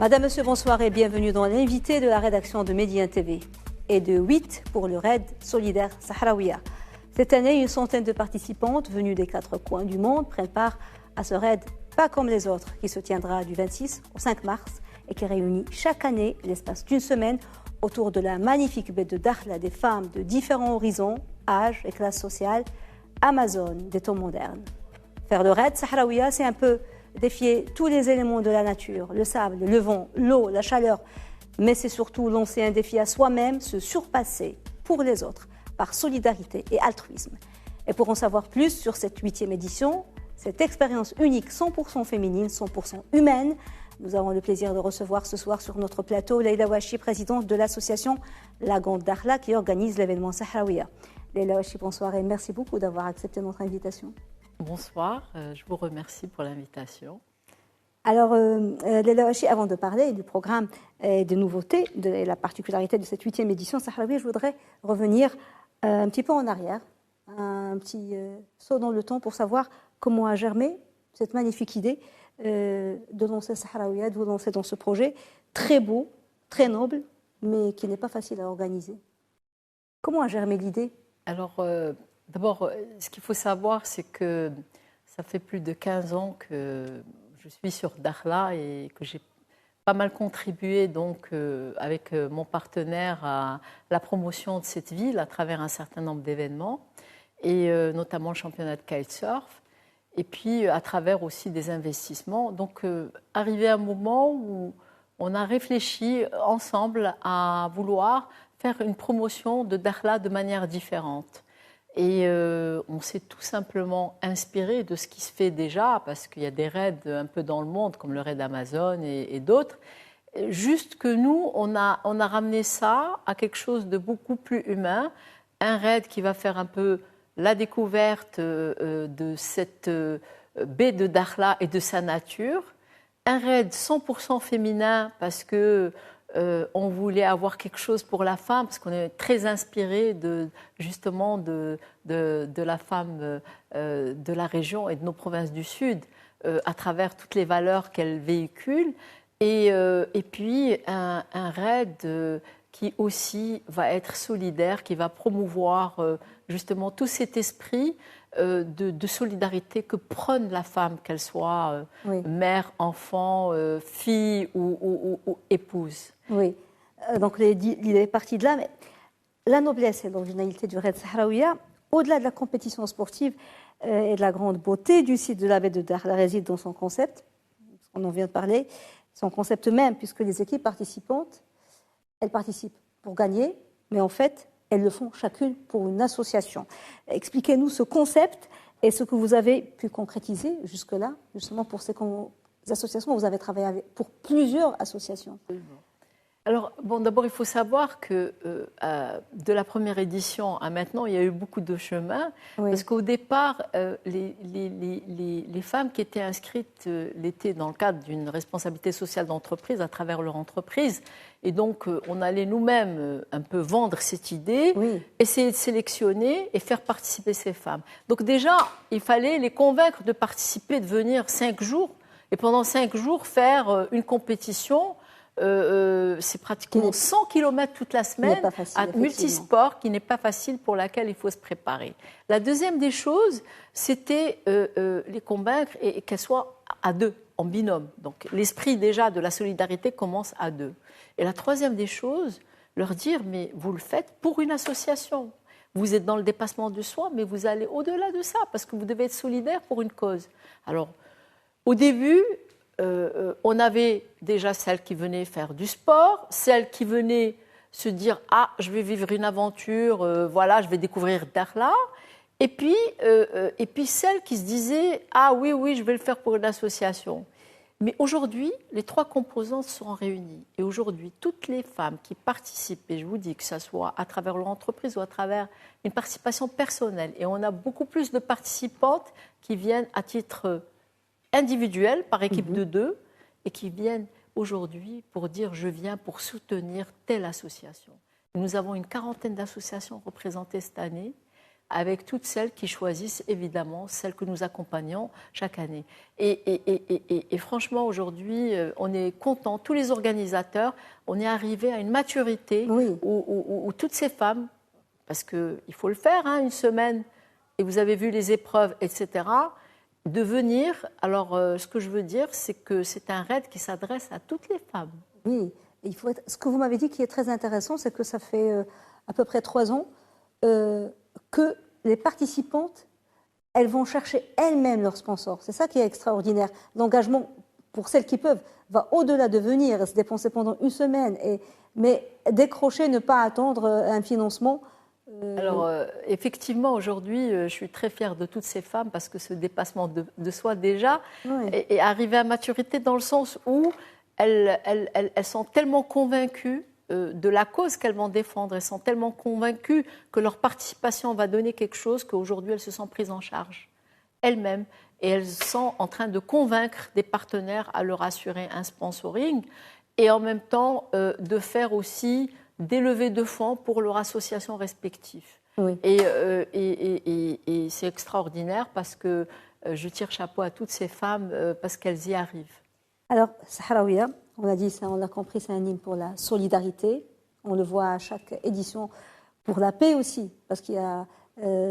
Madame, Monsieur, bonsoir et bienvenue dans l'invité de la rédaction de Médien TV et de 8 pour le Raid solidaire Sahraouia. Cette année, une centaine de participantes venues des 4 coins du monde prennent part à ce raid pas comme les autres qui se tiendra du 26 au 5 mars et qui réunit chaque année l'espace d'une semaine autour de la magnifique baie de Dakhla des femmes de différents horizons, âges et classes sociales, amazones des temps modernes. Faire le raid Sahraouia, c'est un peu défier tous les éléments de la nature, le sable, le vent, l'eau, la chaleur, mais c'est surtout lancer un défi à soi-même, se surpasser pour les autres, par solidarité et altruisme. Et pour en savoir plus sur cette 8e édition, cette expérience unique 100% féminine, 100% humaine, nous avons le plaisir de recevoir ce soir sur notre plateau Leïla Ouachi, présidente de l'association La Grande Dakhla qui organise l'événement Sahraouia. Leïla Ouachi, bonsoir et merci beaucoup d'avoir accepté notre invitation. Bonsoir, je vous remercie pour l'invitation. Alors, Leïla Ouachi, avant de parler du programme et des nouveautés, de la particularité de cette 8e édition Sahraouia, je voudrais revenir un petit peu en arrière, un petit saut dans le temps pour savoir comment a germé cette magnifique idée de lancer Sahraouia, de vous lancer dans ce projet très beau, très noble, mais qui n'est pas facile à organiser. Comment a germé l'idée? Alors, d'abord, ce qu'il faut savoir, c'est que ça fait plus de 15 ans que je suis sur Dakhla et que j'ai pas mal contribué donc, avec mon partenaire à la promotion de cette ville à travers un certain nombre d'événements, et notamment le championnat de kitesurf, et puis à travers aussi des investissements. Donc, arrivé un moment où on a réfléchi ensemble à vouloir faire une promotion de Dakhla de manière différente. Et on s'est tout simplement inspiré de ce qui se fait déjà, parce qu'il y a des raids un peu dans le monde, comme le raid Amazon et d'autres. Juste que nous, on a ramené ça à quelque chose de beaucoup plus humain, un raid qui va faire un peu la découverte de cette baie de Dakhla et de sa nature, un raid 100% féminin, parce que on voulait avoir quelque chose pour la femme, parce qu'on est très inspiré justement de la femme de la région et de nos provinces du Sud, à travers toutes les valeurs qu'elle véhicule. Et puis un raid qui aussi va être solidaire, qui va promouvoir justement tout cet esprit de solidarité que prône la femme, qu'elle soit mère, enfant, fille ou épouse. Oui, donc l'idée est partie de là, mais la noblesse et l'originalité du raid Sahraouia, au-delà de la compétition sportive et de la grande beauté du site de la baie de Dakhla, réside dans son concept, on en vient de parler, son concept même, puisque les équipes participantes, elles participent pour gagner, mais en fait, elles le font chacune pour une association. Expliquez-nous ce concept et ce que vous avez pu concrétiser jusque-là, justement pour ces associations. Vous avez travaillé pour plusieurs associations. Alors, bon, d'abord, il faut savoir que de la première édition à maintenant, il y a eu beaucoup de chemin. Oui. Parce qu'au départ, les femmes qui étaient inscrites l'été dans le cadre d'une responsabilité sociale d'entreprise à travers leur entreprise, et donc on allait nous-mêmes un peu vendre cette idée, essayer de sélectionner et faire participer ces femmes. Donc déjà, il fallait les convaincre de participer, de venir 5 jours, et pendant 5 jours faire une compétition. C'est pratiquement 100 km toute la semaine, à multisport, qui n'est pas facile, pour laquelle il faut se préparer. La deuxième des choses, c'était les convaincre et qu'elles soient à 2, en binôme. Donc l'esprit déjà de la solidarité commence à 2. Et la troisième des choses, leur dire, mais vous le faites pour une association. Vous êtes dans le dépassement de soi, mais vous allez au-delà de ça, parce que vous devez être solidaire pour une cause. Alors, au début, on avait déjà celles qui venaient faire du sport, celles qui venaient se dire « Ah, je vais vivre une aventure, voilà, je vais découvrir Dakhla ». Et puis celles qui se disaient « Ah oui, je vais le faire pour une association ». Mais aujourd'hui, les 3 composantes seront réunies. Et aujourd'hui, toutes les femmes qui participent, et je vous dis que ce soit à travers leur entreprise ou à travers une participation personnelle, et on a beaucoup plus de participantes qui viennent à titre individuels, par équipe de 2, et qui viennent aujourd'hui pour dire « je viens pour soutenir telle association ». Nous avons une 40aine d'associations représentées cette année, avec toutes celles qui choisissent évidemment celles que nous accompagnons chaque année. Et franchement, aujourd'hui, on est contents, tous les organisateurs, on est arrivés à une maturité où toutes ces femmes, parce qu'il faut le faire, hein, une semaine, et vous avez vu les épreuves, etc., de venir. Alors, ce que je veux dire, c'est que c'est un raid qui s'adresse à toutes les femmes. Oui, ce que vous m'avez dit qui est très intéressant, c'est que ça fait à peu près 3 ans que les participantes, elles vont chercher elles-mêmes leurs sponsors. C'est ça qui est extraordinaire. L'engagement, pour celles qui peuvent, va au-delà de venir et se dépenser pendant une semaine, mais décrocher, ne pas attendre un financement. Alors, effectivement, aujourd'hui, je suis très fière de toutes ces femmes parce que ce dépassement de soi, déjà, est arrivé à maturité dans le sens où elles sont tellement convaincues de la cause qu'elles vont défendre. Elles sont tellement convaincues que leur participation va donner quelque chose qu'aujourd'hui, elles se sont prises en charge elles-mêmes. Et elles sont en train de convaincre des partenaires à leur assurer un sponsoring et en même temps de faire aussi des levées de fonds pour leurs associations respectives. Oui. Et c'est extraordinaire parce que je tire chapeau à toutes ces femmes parce qu'elles y arrivent. Alors, Sahraouia, on a dit ça, on l'a compris, c'est un hymne pour la solidarité. On le voit à chaque édition pour la paix aussi, parce qu'il y a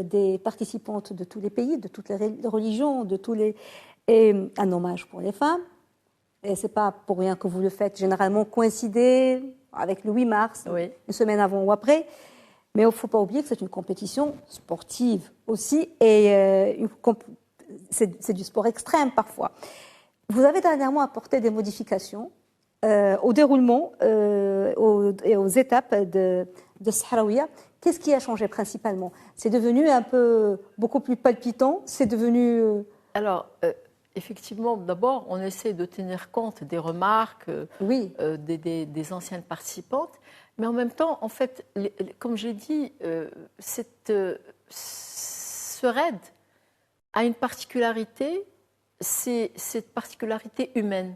des participantes de tous les pays, de toutes les religions, et un hommage pour les femmes. Et c'est pas pour rien que vous le faites généralement coïncider avec le 8 mars, une semaine avant ou après. Mais il ne faut pas oublier que c'est une compétition sportive aussi, et c'est du sport extrême parfois. Vous avez dernièrement apporté des modifications au déroulement et aux étapes de Sahraouia. Qu'est-ce qui a changé principalement? C'est devenu beaucoup plus palpitant. C'est devenu... Alors, effectivement, d'abord, on essaie de tenir compte des remarques des anciennes participantes. Mais en même temps, en fait, comme j'ai dit, ce raid a une particularité, c'est cette particularité humaine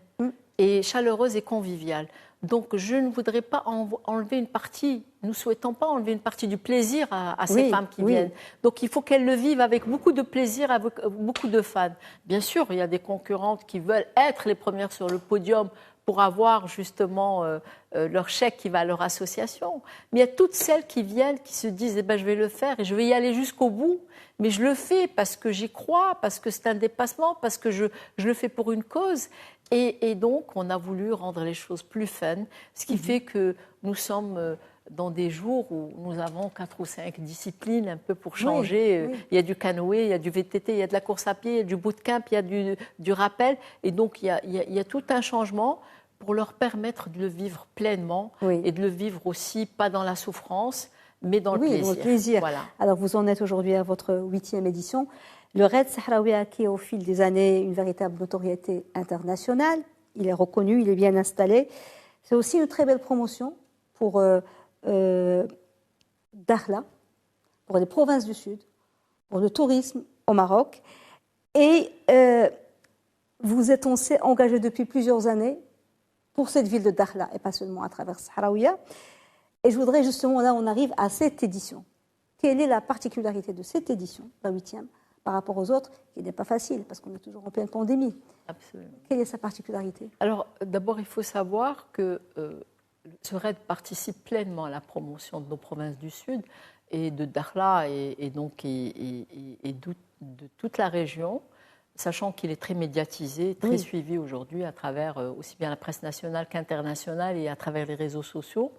et chaleureuse et conviviale. Donc, je ne voudrais pas enlever une partie, nous ne souhaitons pas enlever une partie du plaisir à ces femmes qui viennent. Donc, il faut qu'elles le vivent avec beaucoup de plaisir, avec beaucoup de fans. Bien sûr, il y a des concurrentes qui veulent être les premières sur le podium pour avoir justement leur chèque qui va à leur association. Mais il y a toutes celles qui viennent, qui se disent je vais le faire et je vais y aller jusqu'au bout. Mais je le fais parce que j'y crois, parce que c'est un dépassement, parce que je le fais pour une cause. Et donc, on a voulu rendre les choses plus fun, ce qui fait que nous sommes dans des jours où nous avons 4 ou 5 disciplines un peu pour changer. Il y a du canoë, il y a du VTT, il y a de la course à pied, il y a du bootcamp, il y a du rappel. Et donc, il y a tout un changement pour leur permettre de le vivre pleinement et de le vivre aussi, pas dans la souffrance, mais dans le plaisir. Dans le plaisir. Voilà. Alors, vous en êtes aujourd'hui à votre 8e édition. Le Raid Sahraoui a acquis au fil des années une véritable notoriété internationale. Il est reconnu, il est bien installé. C'est aussi une très belle promotion pour Dakhla, pour les provinces du Sud, pour le tourisme au Maroc. Et vous êtes engagé depuis plusieurs années pour cette ville de Dakhla, et pas seulement à travers Sahraouia. Et je voudrais justement, là, on arrive à cette édition. Quelle est la particularité de cette édition, la 8e, par rapport aux autres, qui n'est pas facile, parce qu'on est toujours en pleine pandémie? Absolument. Quelle est sa particularité? Alors, d'abord, il faut savoir que ce raid participe pleinement à la promotion de nos provinces du Sud et de Dakhla et de toute la région, sachant qu'il est très médiatisé, très suivi aujourd'hui à travers aussi bien la presse nationale qu'internationale et à travers les réseaux sociaux.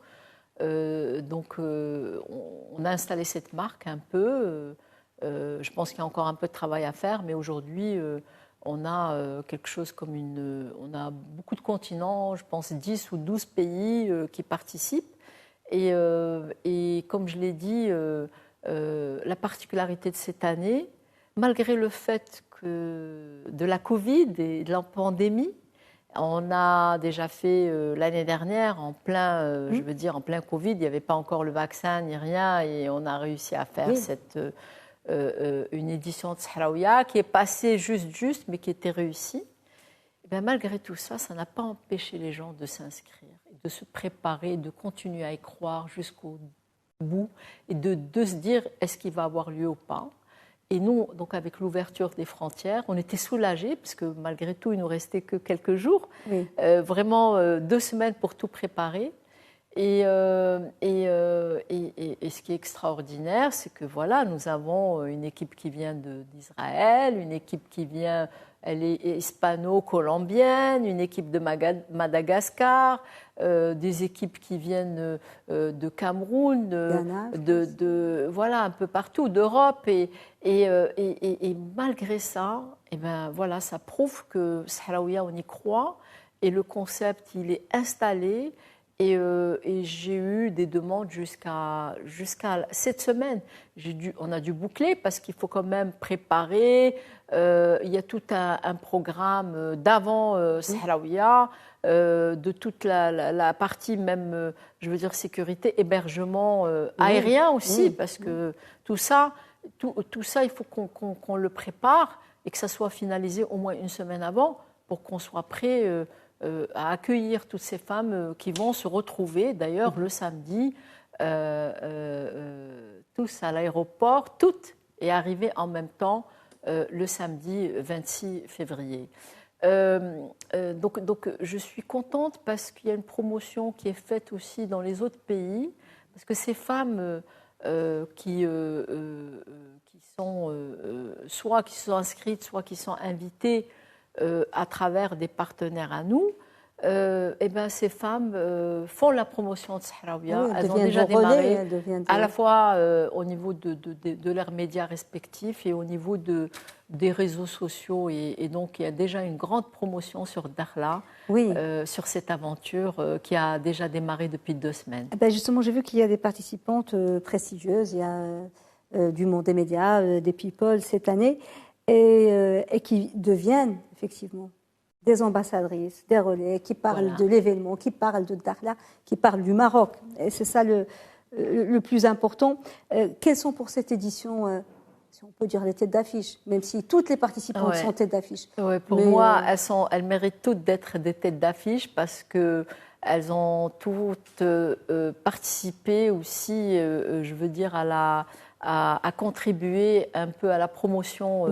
Donc, on a installé cette marque un peu. Je pense qu'il y a encore un peu de travail à faire, mais aujourd'hui, on a quelque chose comme on a beaucoup de continents, je pense 10 ou 12 pays qui participent. Et comme je l'ai dit, la particularité de cette année, malgré le fait que de la Covid et de la pandémie, on a déjà fait l'année dernière, en plein Covid, il n'y avait pas encore le vaccin ni rien, et on a réussi à faire une édition de Sahraouia qui est passée juste, mais qui était réussie. Et bien, malgré tout ça, ça n'a pas empêché les gens de s'inscrire, de se préparer, de continuer à y croire jusqu'au bout et de se dire est-ce qu'il va avoir lieu ou pas. Et nous, donc avec l'ouverture des frontières, on était soulagés parce que malgré tout, il nous restait que quelques jours, vraiment 2 semaines pour tout préparer. Et ce qui est extraordinaire, c'est que voilà, nous avons une équipe qui vient d'Israël, une équipe qui vient, elle est hispano-colombienne, une équipe de Madagascar, des équipes qui viennent de Cameroun, voilà, un peu partout, d'Europe. Et malgré ça, et ben, voilà, ça prouve que Sahraouia, on y croit, et le concept, il est installé. Et j'ai eu des demandes jusqu'à cette semaine. On a dû boucler parce qu'il faut quand même préparer. Il y a tout un programme d'avant Sahraouia, de toute la partie même, je veux dire, sécurité, hébergement aérien aussi, parce que tout ça, il faut qu'on le prépare et que ça soit finalisé au moins une semaine avant pour qu'on soit prêt à accueillir toutes ces femmes qui vont se retrouver, d'ailleurs, le samedi, tous à l'aéroport, toutes, et arriver en même temps le samedi 26 février. Donc, je suis contente parce qu'il y a une promotion qui est faite aussi dans les autres pays, parce que ces femmes qui sont soit qui sont inscrites, soit qui sont invitées à travers des partenaires à nous, et ben ces femmes font la promotion de Sahraouia. Oui, elles ont déjà démarré, à la relais. fois au niveau de leurs médias respectifs et au niveau des réseaux sociaux. Et donc, il y a déjà une grande promotion sur Dakhla, sur cette aventure qui a déjà démarré depuis 2 semaines. Ben justement, j'ai vu qu'il y a des participantes prestigieuses. Il y a du monde des médias, des people cette année, et qui deviennent effectivement des ambassadrices, des relais, qui parlent de l'événement, qui parlent de Dakhla, qui parlent du Maroc. Et c'est ça le plus important. Quelles sont pour cette édition, si on peut dire, les têtes d'affiche, même si toutes les participantes sont têtes d'affiche? Pour moi, elles méritent toutes d'être des têtes d'affiche parce qu'elles ont toutes participé aussi, je veux dire, à contribuer un peu à la promotion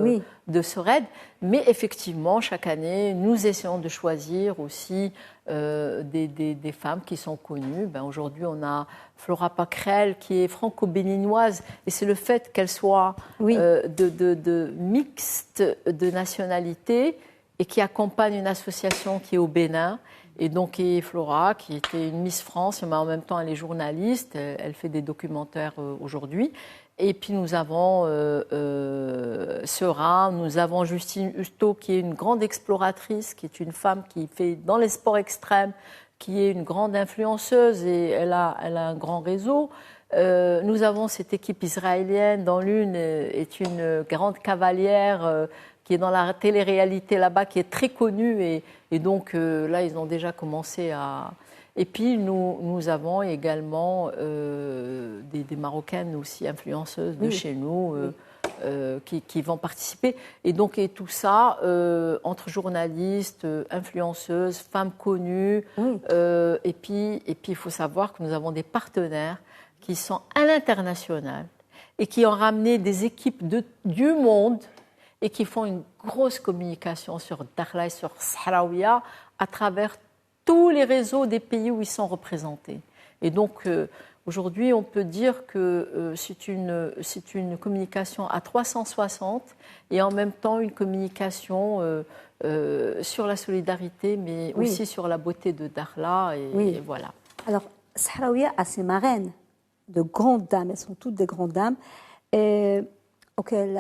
de ce raid. Mais effectivement, chaque année, nous essayons de choisir aussi des femmes qui sont connues. Aujourd'hui, on a Flora Pacrel qui est franco-béninoise et c'est le fait qu'elle soit de mixte de nationalité et qui accompagne une association qui est au Bénin. Et donc, Flora, qui était une Miss France, mais en même temps, elle est journaliste, elle fait des documentaires aujourd'hui. Et puis, nous avons Sera, nous avons Justine Husto, qui est une grande exploratrice, qui est une femme qui fait dans les sports extrêmes, qui est une grande influenceuse et elle a un grand réseau. Nous avons cette équipe israélienne, dont l'une est une grande cavalière qui est dans la télé-réalité là-bas, qui est très connue. Et donc, là, ils ont déjà commencé à... Et puis, nous avons également des Marocaines aussi influenceuses de chez nous qui vont participer. Et donc, tout ça, entre journalistes, influenceuses, femmes connues. Et puis, il faut savoir que nous avons des partenaires qui sont à l'international et qui ont ramené des équipes du monde et qui font une grosse communication sur Dakhla et sur Sahraouia à travers tous les réseaux des pays où ils sont représentés. Et donc, aujourd'hui, on peut dire que c'est une communication à 360 et en même temps une communication sur la solidarité, mais aussi sur la beauté de Dakhla. Et voilà. Alors, Sahraouia a ses marraines, de grandes dames, elles sont toutes des grandes dames, auxquelles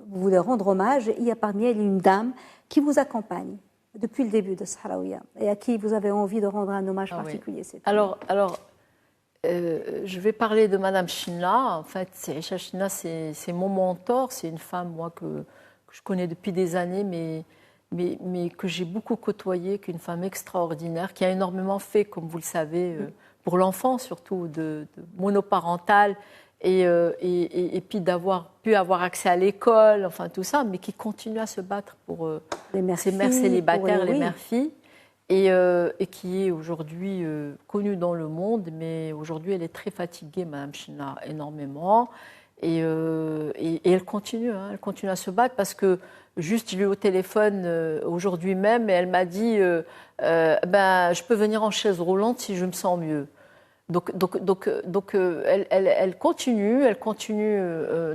vous voulez rendre hommage. Il y a parmi elles une dame qui vous accompagne depuis le début de Sahraouia et à qui vous avez envie de rendre un hommage particulier. Alors, je vais parler de Madame China. En fait, Aïcha China, c'est mon mentor. C'est une femme, moi, que je connais depuis des années, mais que j'ai beaucoup côtoyée, qu'une femme extraordinaire, qui a énormément fait, comme vous le savez, pour l'enfant, surtout, de monoparental, et puis d'avoir pu avoir accès à l'école, enfin tout ça, mais qui continue à se battre pour ces mères célibataires, les mères-filles. et qui est aujourd'hui connue dans le monde, mais aujourd'hui elle est très fatiguée, Mme China, énormément. Et elle continue, hein, elle continue à se battre parce que juste, je l'ai eu au téléphone aujourd'hui même et elle m'a dit ben, je peux venir en chaise roulante si je me sens mieux. Donc elle continue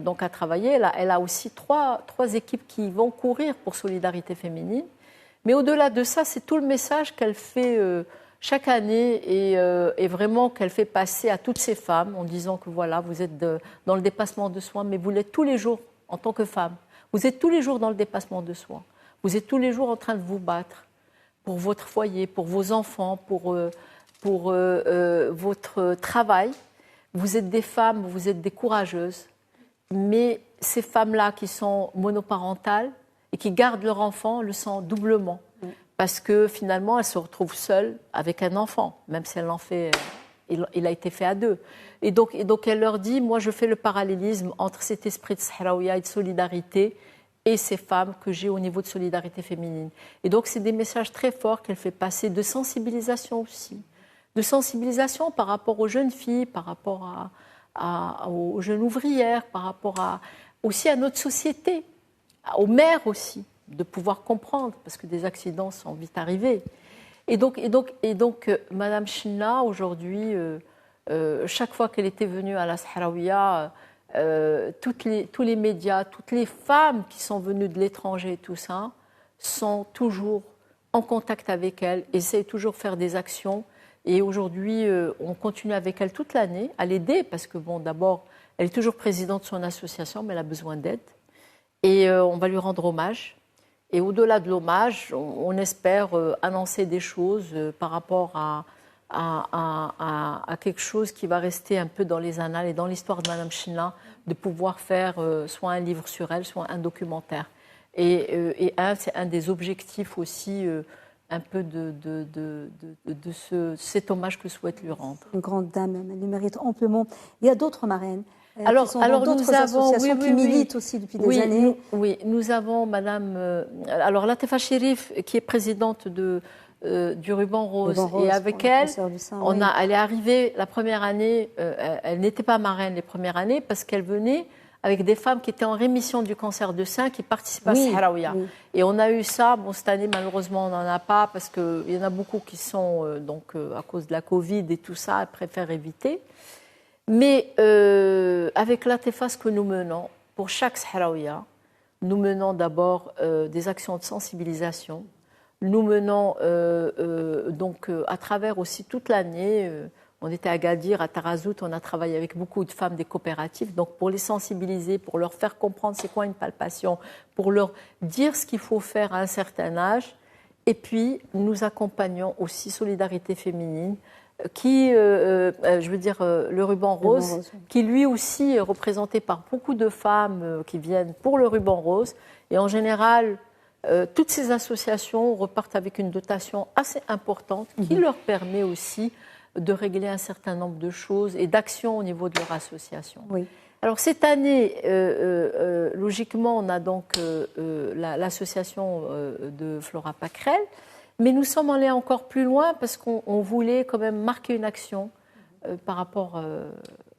donc à travailler. Elle a aussi trois équipes qui vont courir pour Solidarité Féminine. Mais au-delà de ça, c'est tout le message qu'elle fait chaque année et vraiment qu'elle fait passer à toutes ces femmes en disant que voilà, vous êtes dans le dépassement de soi, mais vous l'êtes tous les jours en tant que femme. Vous êtes tous les jours dans le dépassement de soi. Vous êtes tous les jours en train de vous battre pour votre foyer, pour vos enfants, pour votre travail. Vous êtes des femmes, vous êtes des courageuses. Mais ces femmes-là qui sont monoparentales et qui gardent leur enfant le sont doublement. Parce que finalement, elles se retrouvent seules avec un enfant, même si elle en fait, il a été fait à deux. Et donc elle leur dit, moi je fais le parallélisme entre cet esprit de Sahraouia et de solidarité et ces femmes que j'ai au niveau de Solidarité Féminine. Et donc c'est des messages très forts qu'elle fait passer, de sensibilisation aussi. De sensibilisation par rapport aux jeunes filles, par rapport aux jeunes ouvrières, par rapport aussi à notre société, aux mères aussi, de pouvoir comprendre, parce que des accidents sont vite arrivés. Et donc Madame China, aujourd'hui, chaque fois qu'elle était venue à la Sahraouia, tous les médias, toutes les femmes qui sont venues de l'étranger et tout ça, sont toujours en contact avec elle, essayent toujours de faire des actions. Et aujourd'hui, on continue avec elle toute l'année à l'aider, parce que bon, d'abord, elle est toujours présidente de son association, mais elle a besoin d'aide. Et on va lui rendre hommage. Et au-delà de l'hommage, on espère annoncer des choses par rapport à quelque chose qui va rester un peu dans les annales et dans l'histoire de Mme China, de pouvoir faire soit un livre sur elle, soit un documentaire. Et c'est un des objectifs aussi, un peu de cet hommage que souhaite lui rendre. Une grande dame, elle le mérite amplement. Il y a d'autres marraines. Alors d'autres associations qui militent aussi depuis des années. Nous avons Madame Latifa Chérif, qui est présidente du Ruban Rose, et avec elle, elle est arrivée la première année. Elle n'était pas marraine les premières années parce qu'elle venait avec des femmes qui étaient en rémission du cancer de sein qui participaient à Sahraouia. Et on a eu ça. Bon, cette année, malheureusement, on n'en a pas parce qu'il y en a beaucoup qui sont, à cause de la Covid et tout ça, elles préfèrent éviter. Mais avec l'ATEFA, ce que nous menons, pour chaque Sahraouia, nous menons d'abord des actions de sensibilisation. Nous menons à travers aussi toute l'année, on était à Gadir, à Tarazout, on a travaillé avec beaucoup de femmes des coopératives, donc pour les sensibiliser, pour leur faire comprendre c'est quoi une palpation, pour leur dire ce qu'il faut faire à un certain âge. Et puis, nous accompagnons aussi Solidarité Féminine, le Ruban Rose, qui lui aussi est représenté par beaucoup de femmes qui viennent pour le Ruban Rose. Et en général, toutes ces associations repartent avec une dotation assez importante qui leur permet aussi de régler un certain nombre de choses et d'actions au niveau de leur association. Oui. Alors cette année, logiquement, on a donc l'association de Flora Pacrel, mais nous sommes allés encore plus loin parce qu'on voulait quand même marquer une action par rapport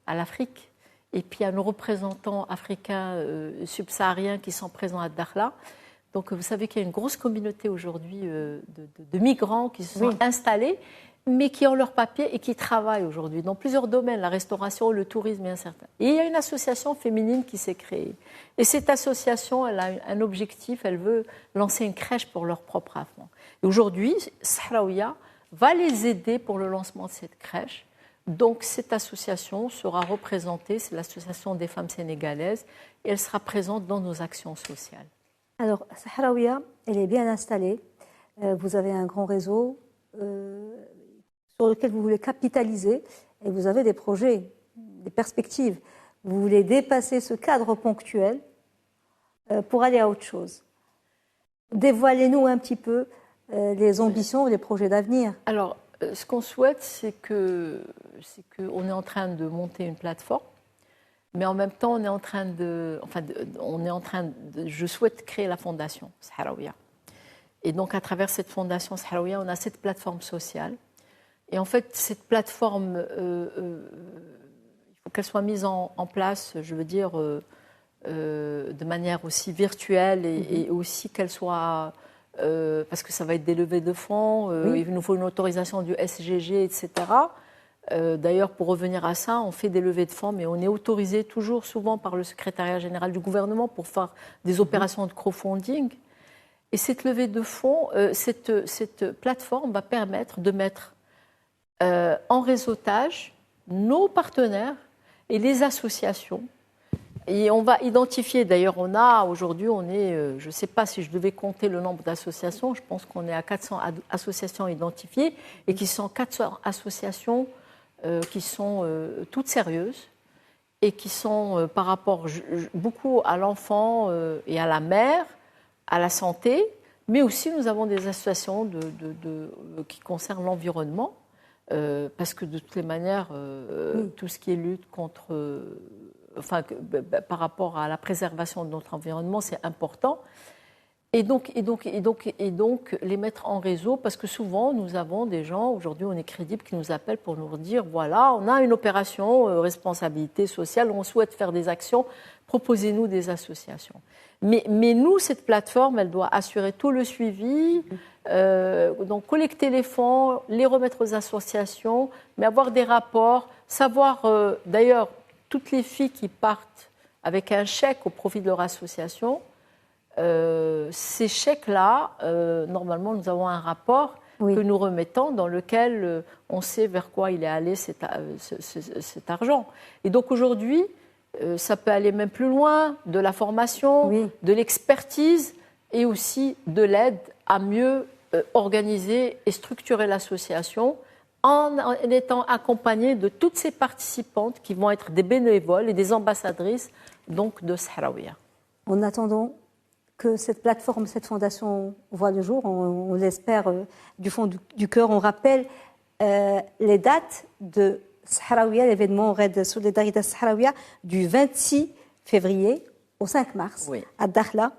à l'Afrique et puis à nos représentants africains subsahariens qui sont présents à Dakhla. Donc vous savez qu'il y a une grosse communauté aujourd'hui de migrants qui se sont installés, mais qui ont leurs papiers et qui travaillent aujourd'hui dans plusieurs domaines, la restauration, le tourisme et un certain. Et il y a une association féminine qui s'est créée. Et cette association, elle a un objectif, elle veut lancer une crèche pour leurs propres enfants. Et aujourd'hui, Sahraouia va les aider pour le lancement de cette crèche. Donc cette association sera représentée, c'est l'association des femmes sénégalaises, et elle sera présente dans nos actions sociales. Alors, Sahraouia, elle est bien installée. Vous avez un grand réseau sur lequel vous voulez capitaliser et vous avez des projets, des perspectives. Vous voulez dépasser ce cadre ponctuel pour aller à autre chose. Dévoilez-nous un petit peu les ambitions ou les projets d'avenir. Alors, ce qu'on souhaite, c'est qu'on est en train de monter une plateforme, mais en même temps, je souhaite créer la fondation Sahraouia. Et donc, à travers cette fondation Sahraouia, on a cette plateforme sociale. Et en fait, cette plateforme, il faut qu'elle soit mise en place, je veux dire, de manière aussi virtuelle et aussi qu'elle soit... parce que ça va être des levées de fonds, il nous faut une autorisation du SGG, etc. D'ailleurs, pour revenir à ça, on fait des levées de fonds, mais on est autorisé toujours, souvent, par le secrétariat général du gouvernement pour faire des opérations de crowdfunding. Et cette levée de fonds, cette plateforme va permettre de mettre en réseautage nos partenaires et les associations. Et on va identifier, d'ailleurs, aujourd'hui, je ne sais pas si je devais compter le nombre d'associations, je pense qu'on est à 400 associations identifiées et qui sont 400 associations qui sont toutes sérieuses et qui sont par rapport beaucoup à l'enfant et à la mère, à la santé, mais aussi nous avons des associations qui concernent l'environnement, parce que de toutes les manières, tout ce qui est lutte contre... par rapport à la préservation de notre environnement, c'est important. Et donc, les mettre en réseau, parce que souvent, nous avons des gens, aujourd'hui, on est crédible, qui nous appellent pour nous dire, voilà, on a une opération responsabilité sociale, on souhaite faire des actions, proposez-nous des associations. Mais nous, cette plateforme, elle doit assurer tout le suivi, donc collecter les fonds, les remettre aux associations, mais avoir des rapports, savoir, d'ailleurs, toutes les filles qui partent avec un chèque au profit de leur association, ces chèques-là, normalement, nous avons un rapport que nous remettons dans lequel on sait vers quoi il est allé cet argent. Et donc aujourd'hui, ça peut aller même plus loin, de la formation, de l'expertise et aussi de l'aide à mieux organiser et structurer l'association en étant accompagnée de toutes ces participantes qui vont être des bénévoles et des ambassadrices donc, de Sahraouia. En attendant que cette plateforme, cette fondation voit le jour, on l'espère du fond du cœur, on rappelle les dates de Sahraouia, l'événement Raid Solidarité Sahraouia du 26 février au 5 mars à Dakhla.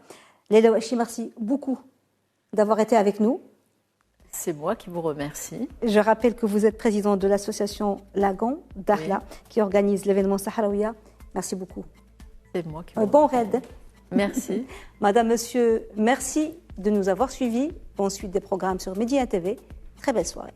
Leila Ouachi, merci beaucoup d'avoir été avec nous. C'est moi qui vous remercie. Je rappelle que vous êtes présidente de l'association Lagan Dakhla qui organise l'événement Sahraouia. Merci beaucoup. C'est moi qui vous bon raid. Merci. Madame, Monsieur, merci de nous avoir suivis. Bonne suite des programmes sur Média TV. Très belle soirée.